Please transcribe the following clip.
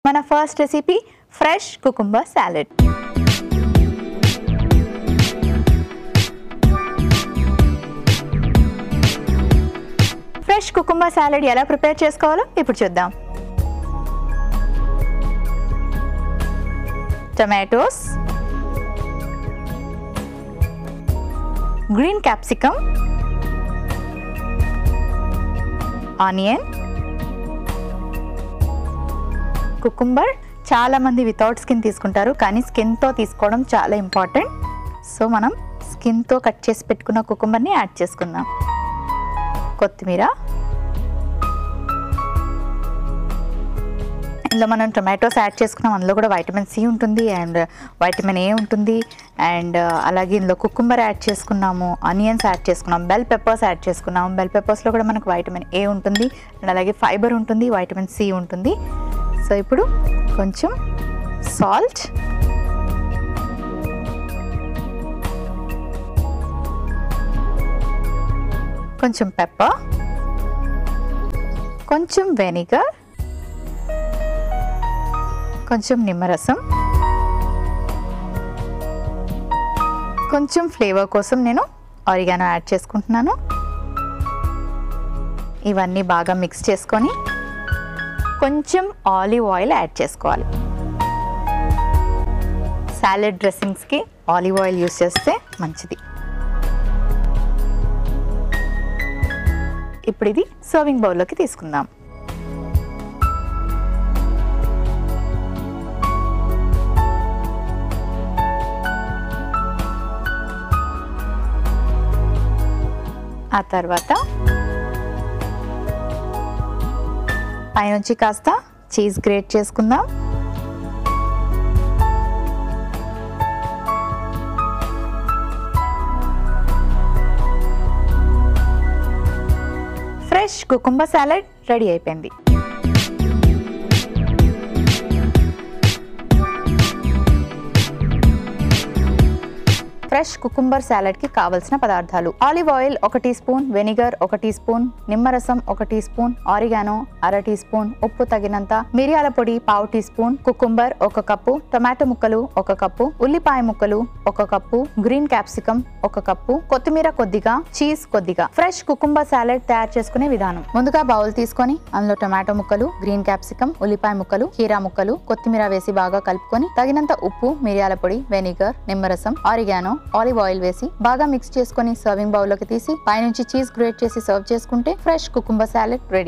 మన first recipe fresh cucumber salad. Fresh cucumber salad ఎలా prepare చేసుకోవాలో ఇప్పుడు చూద్దాం. Tomatoes, green capsicum, onion, cucumber. చాలా మంది వితౌట్ స్కిన్ తీసుకుంటారు, కానీ స్కిన్తో తీసుకోవడం చాలా ఇంపార్టెంట్. సో మనం స్కిన్తో కట్ చేసి పెట్టుకున్న కుకుంబర్ని యాడ్ చేసుకుందాం. కొత్తిమీర, ఇందులో మనం టొమాటోస్ యాడ్ చేసుకున్నాం, అందులో కూడా వైటమిన్ సి ఉంటుంది అండ్ వైటమిన్ ఏ ఉంటుంది. అండ్ అలాగే ఇందులో కుకుంబర్ యాడ్ చేసుకున్నాము, ఆనియన్స్ యాడ్ చేసుకున్నాం, బెల్ పెప్పర్స్ యాడ్ చేసుకున్నాము. బెల్ పెప్పర్స్లో కూడా మనకు వైటమిన్ ఏ ఉంటుంది అండ్ అలాగే ఫైబర్ ఉంటుంది, వైటమిన్ సి ఉంటుంది. సో ఇప్పుడు కొంచెం సాల్ట్, కొంచెం పెప్పర్, కొంచెం వెనిగర్, కొంచెం నిమ్మరసం, కొంచెం ఫ్లేవర్ కోసం నేను ఆరిగానో యాడ్ చేసుకుంటున్నాను. ఇవన్నీ బాగా మిక్స్ చేసుకొని కొంచెం ఆలివ్ ఆయిల్ యాడ్ చేసుకోవాలి. సాలెడ్ డ్రెస్సింగ్స్కి ఆలివ్ ఆయిల్ యూస్ చేస్తే మంచిది. ఇప్పుడు ఇది సర్వింగ్ బౌల్లోకి తీసుకుందాం. ఆ తర్వాత పైనుంచి కాస్త చీజ్ గ్రేట్ చేసుకుందాం. ఫ్రెష్ కుకుంబర్ సాలెడ్ రెడీ అయిపోయింది. ఫ్రెష్ కుకుంబర్ సాలెడ్కి కావలసిన పదార్థాలు: olive oil 1 teaspoon, vinegar 1 teaspoon, నిమ్మరసం 1 teaspoon, oregano 1/2 teaspoon, ఉప్పు తగినంత, మిరియాల పొడి 1/2 teaspoon, cucumber 1 cup, tomato ముక్కలు 1 కప్పు, ఉల్లిపాయ ముక్కలు 1 కప్పు, గ్రీన్ క్యాప్సికమ్ 1 కప్పు, కొత్తిమీర కొద్దిగా, చీజ్ కొద్దిగా. ఫ్రెష్ కుకుంబర్ సాలెడ్ తయారు చేసుకునే విధానం: ముందుగా బౌల్ తీసుకొని అందులో టొమాటో ముక్కలు, గ్రీన్ క్యాప్సికమ్, ఉల్లిపాయ ముక్కలు, కీరా ముక్కలు, కొత్తిమీర వేసి బాగా కలుపుకొని తగినంత ఉప్పు, మిరియాల పొడి, వెనిగర్, నిమ్మరసం, ఆరిగానో, ఆలివ్ ఆయిల్ వేసి బాగా మిక్స్ చేసుకొని సర్వింగ్ బౌల్లోకి తీసి పైనుంచి చీజ్ గ్రేట్ చేసి సర్వ్ చేసుకుంటే ఫ్రెష్ కుకుంబర్ సాలెడ్ రెడీ.